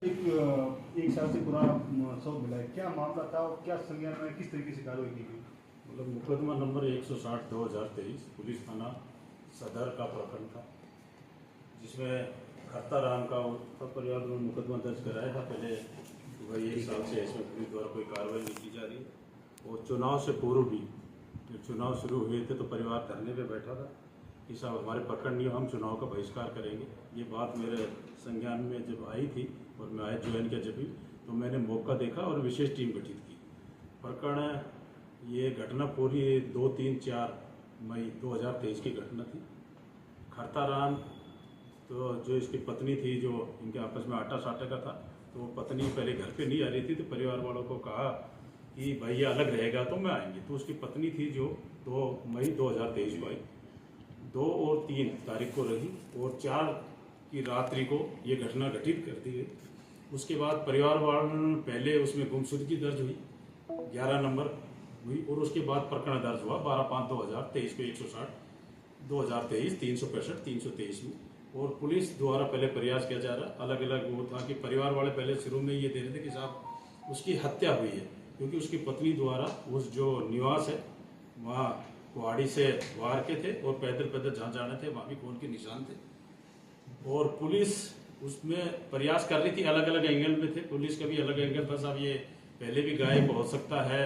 एक साल से पुराना शव मिला है, क्या मामला था और क्या संज्ञान में किस तरीके से कार्रवाई की गई? मतलब मुकदमा नंबर 160/2023 पुलिस थाना सदर का प्रकरण था, जिसमें खत्ता राम का परिवार में मुकदमा दर्ज कराया था। पहले वही 1 साल से इसमें पुलिस द्वारा कोई कार्रवाई नहीं की जा रही और चुनाव से पूर्व भी जब चुनाव शुरू हुए थे तो परिवार धरने पे बैठा था कि साहब हमारे पकड़ नहीं हो, हम चुनाव का बहिष्कार करेंगे। ये बात मेरे संज्ञान में जब आई थी और मैं आया ज्वाइन किया जब भी, तो मैंने मौका देखा और विशेष टीम गठित की। प्रकरण ये घटना पूरी 2, 3, 4 मई 2023 की घटना थी। खरता राम तो जो इसकी पत्नी थी, जो इनके आपस में आटा साटा का था, तो वो पत्नी पहले घर पे नहीं आ रही थी, तो परिवार वालों को कहा कि भैया अलग रहेगा तो मैं आएंगे। तो उसकी पत्नी थी जो 2 मई 2023 को आई, 2 और 3 तारीख को रही और 4 की रात्रि को ये घटना घटित कर दी गई। उसके बाद परिवार वालों ने पहले उसमें गुमशुदगी दर्ज हुई 11 नंबर हुई और उसके बाद प्रकरण दर्ज हुआ 12/5/2023 को 160/2023 365 323 में। और पुलिस द्वारा पहले प्रयास किया जा रहा, अलग अलग वो था कि परिवार वाले पहले शुरू में ये दे रहे थे कि साहब उसकी हत्या हुई है, क्योंकि उसकी पत्नी द्वारा उस जो निवास है वहाँ कुहाड़ी से वार के थे और पैदल पैदल जहाँ जाने थे वहाँ भी खून के निशान थे। और पुलिस उसमें प्रयास कर रही थी, अलग अलग एंगल में थे, पुलिस का भी अलग एंगल था, साहब ये पहले भी गायब हो सकता है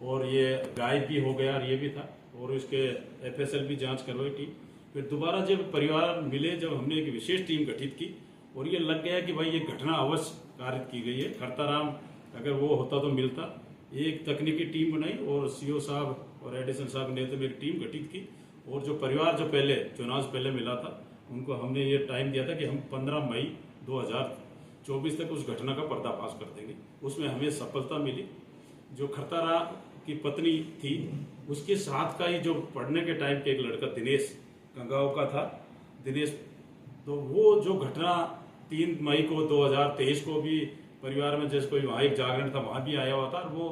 और ये गायब भी हो गया और ये भी था। और इसके FSL भी जांच करवाई टीम। फिर दोबारा जब परिवार मिले, जब हमने एक विशेष टीम गठित की और ये लग गया कि भाई ये घटना अवश्य कारित की गई है, खरता राम अगर वो होता तो मिलता। एक तकनीकी टीम बनाई और CO साहब और एडिशन साहब ने तो एक टीम गठित की और जो परिवार जो पहले चुनाव से पहले मिला था उनको हमने ये टाइम दिया था कि हम 15 मई 2024 तक उस घटना का पर्दाफाश कर देंगे। उसमें हमें सफलता मिली। जो खरता राम की पत्नी थी उसके साथ का ही जो पढ़ने के टाइम के एक लड़का दिनेश गंगाव का था, दिनेश, तो वो जो घटना 3 मई को 2023 को भी परिवार में जैसे कोई वहाँ एक जागरण था वहाँ भी आया हुआ था और वो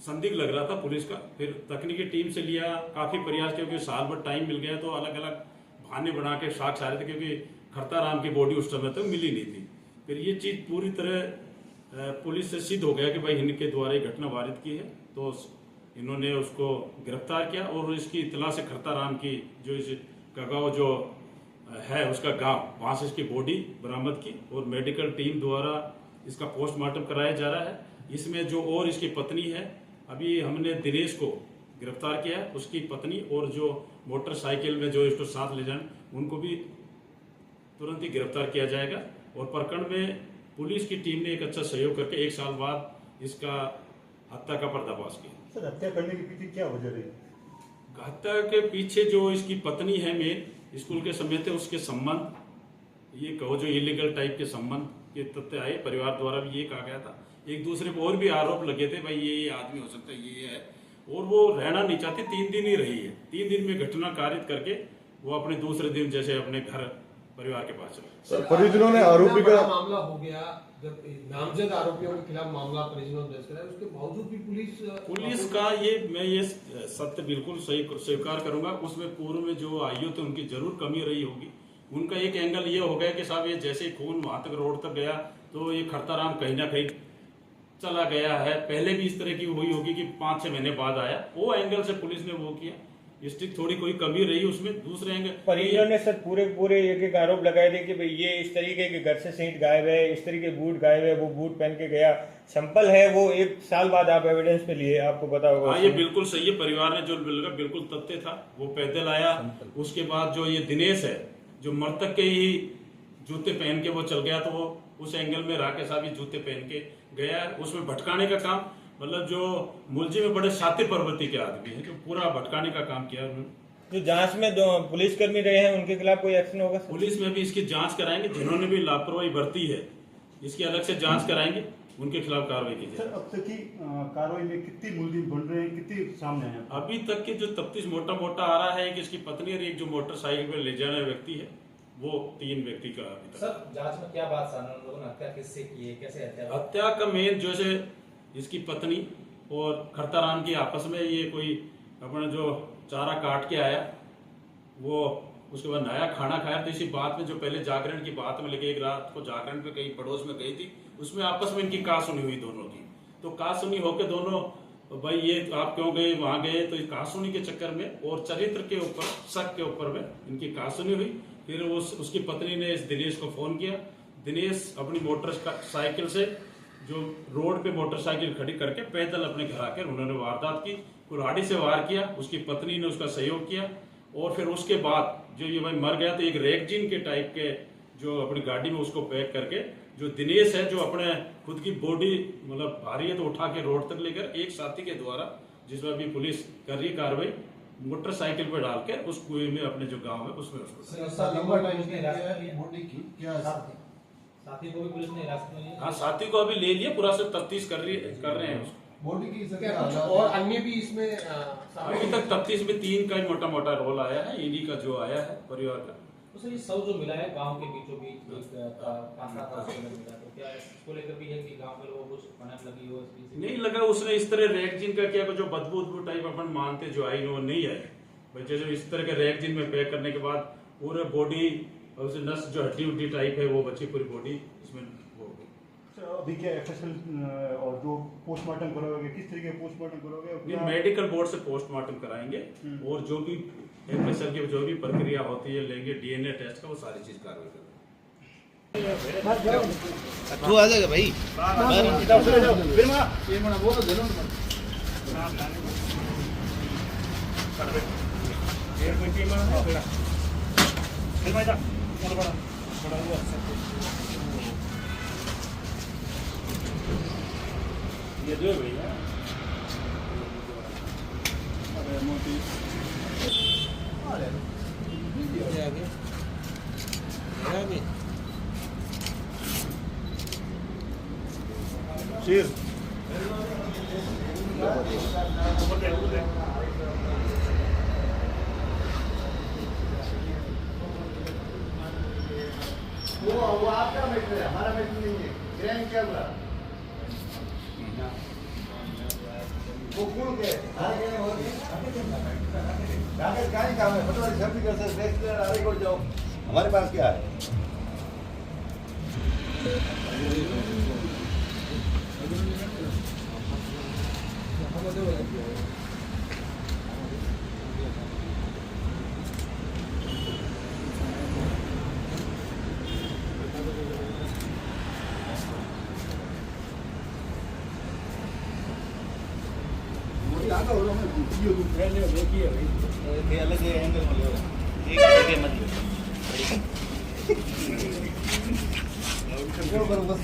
संदिग्ध लग रहा था पुलिस का। फिर तकनीकी टीम से लिया, काफ़ी प्रयास, क्योंकि साल भर टाइम मिल गया तो अलग अलग बहाने बना के साक्ष्य आ रहे थे, क्योंकि खरता राम की बॉडी उस समय तक मिली नहीं थी। फिर ये चीज़ पूरी तरह पुलिस से सिद्ध हो गया कि भाई इनके द्वारा ये घटना वारित की है, तो इन्होंने उसको गिरफ्तार किया और इसकी इतला से खरता राम की जो इस कगाव जो है उसका गांव, वहाँ से इसकी बॉडी बरामद की और मेडिकल टीम द्वारा इसका पोस्टमार्टम कराया जा रहा है। इसमें जो और इसकी पत्नी है, अभी हमने दिनेश को गिरफ्तार किया, उसकी पत्नी और जो मोटरसाइकिल में जो इसको साथ ले जाने उनको भी तुरंत ही गिरफ्तार किया जाएगा। और प्रकरण में पुलिस की टीम ने एक अच्छा सहयोग करके 1 साल बाद इसका हत्या का पर्दाफाश किया। सर, हत्या करने के पीछे क्या वजह रही? हत्या के पीछे जो इसकी पत्नी है मेन, स्कूल के समय थे उसके संबंध, ये कहो जो इलीगल टाइप के संबंध के तथ्य आए, परिवार द्वारा भी ये कहा गया था। एक दूसरे पर और भी आरोप लगे थे, भाई ये आदमी हो सकता है, ये है, और वो रहना नहीं चाहती। 3 दिन ही रही है, 3 दिन में घटना कारित करके वो अपने दूसरे दिन जैसे अपने घर परिवार के पास चले। परिजनों ने आरोपी का मामला हो गया, जब नामजद आरोपियों के खिलाफ मामला परिजनों ने दर्ज कराया, उसके बावजूद भी पुलिस का मैं ये सत्य बिल्कुल सही स्वीकार करूंगा, उसमें पूर्व में जो आईओ थे उनकी जरूर कमी रही होगी। उनका एक एंगल ये हो गया कि साहब ये जैसे खून वहां तक रोड तक गया तो ये खरता राम कहीं ना कहीं चला गया है, पहले भी इस तरह की हुई होगी कि 5-6 महीने बाद आया, वो एंगल से पुलिस ने वो किया। इसकी थोड़ी कोई कमी रही उसमें। दूसरे एंगल परिजनों ने सर पूरे एक आरोप लगाए थे कि भाई ये इस तरीके के घर से सेंट गायब है, इस तरीके बूट गायब है, वो बूट पहन के गया, संपल है, वो 1 साल बाद आप एविडेंस पे लिए, आपको पता होगा। हाँ, ये बिल्कुल सही है। परिवार ने जो बिल्कुल तथ्य था, वो पैदल आया। उसके बाद जो ये दिनेश है, जो मृतक के ही जूते पहन के वो चल गया, तो वो उस एंगल में राकेश साहब जूते पहन के गया। उसमें भटकाने का काम, मतलब जो मुलजिम में बड़े शातिर पर्वती के आदमी हैं, जो पूरा भटकाने का काम किया उन्होंने। जो जांच में 2 पुलिसकर्मी रहे हैं उनके खिलाफ कोई एक्शन होगा? पुलिस में भी इसकी जांच कराएंगे, जिन्होंने भी लापरवाही बरती है इसकी अलग से जांच कराएंगे, उनके खिलाफ कार्रवाई की जाए। सर, अब तक की कार्रवाई में कितनी मुलजिम बन रहे हैं, कितने सामने हैं? अभी तक के जो तफ्तीश मोटा आ रहा है कि इसकी पत्नी और एक जो मोटरसाइकिल पर ले जाने व्यक्ति है, वो 3 व्यक्ति का अभी तक। सर, जांच में क्या बात सामने, उन लोगों ने हत्या किससे की है, कैसे हत्या? हत्या का मेन जो है इसकी पत्नी और खरता राम की आपस में ये कोई अपना जो चारा काट के आया, वो उसके बाद नया खाना खाया, तो इसी बात में जो पहले जागरण की बात में लेके एक रात को जागरण पे कहीं पड़ोस में गई थी, उसमें आपस में इनकी कहा सुनी हुई दोनों की। तो कहा सुनी होकर दोनों भाई ये आप क्यों गए वहां गए, तो कहा सुनी के चक्कर में और चरित्र के ऊपर शक के ऊपर में इनकी कहा सुनी हुई। फिर उसकी पत्नी ने इस दिनेश को फोन किया। दिनेश अपनी मोटरसाइकिल से जो रोड पे मोटरसाइकिल खड़ी करके पैदल अपने घर आकर उन्होंने वारदात की, कुल्हाड़ी से वार किया। उसकी पत्नी ने उसका सहयोग किया और फिर उसके बाद जो ये भाई मर गया तो एक रेगजीन के टाइप के जो अपनी गाड़ी में उसको पैक करके जो दिनेश है जो अपने खुद की बॉडी मतलब भारी है तो उठा के रोड तक लेकर एक साथी के द्वारा, जिसमें अभी पुलिस कर रही कार्रवाई, मोटरसाइकिल पे डालकर उस कुएं में अपने जो गांव है उसमें उसको साथी को भी पुलिस ने हिरासत में लिया। हाँ साथी को अभी ले लिया, पूरा से तफ्तीश कर रहे हैं उसको। बॉडी की क्या कुछ और अन्य भी इसमें अभी तक तफ्तीश में 3 का ही मोटा मोटा रोल आया है, इन्हीं का जो आया है परिवार का। तो सर ये शव जो मिला है गांव के बीचों बीच कांसा था उसके अंदर मिला, तो क्या इसको लेकर भी है कि गांव के लोगों को कुछ पनप लगी हो इस चीज से? नहीं लगा उसने इस तरह रेगजीन का किया, जो बदबू टाइप अपन मानते जो आई वो नहीं आई। बच्चे जो इस तरह के रेगजीन में पैक करने के बाद पूरे बॉडी और उसे नस जो हड्डी उड्डी टाइप है वो बची पूरी बॉडी इसमें हो गई। अभी क्या एफएसएल और जो पोस्टमार्टम करोगे, किस तरीके का पोस्टमार्टम करोगे? ये मेडिकल बोर्ड से पोस्टमार्टम कराएंगे और जो भी एफएसएल की जो भी प्रक्रिया होती है लेंगे डीएनए टेस्ट का, वो सारी चीज कार्रवाई करेंगे। तू आ जाएगा भाई। ये जो है भैया शेर वो आपका मैटर है, हमारा मैटर नहीं है। ग्रैंड क्या हुआ वो कौन के कागज का ही काम है, मतलब सब भी कर सकते हैं। आगे बढ़ जाओ, हमारे पास क्या है? अलग एंगल में लो, एक जगह मत लो। बस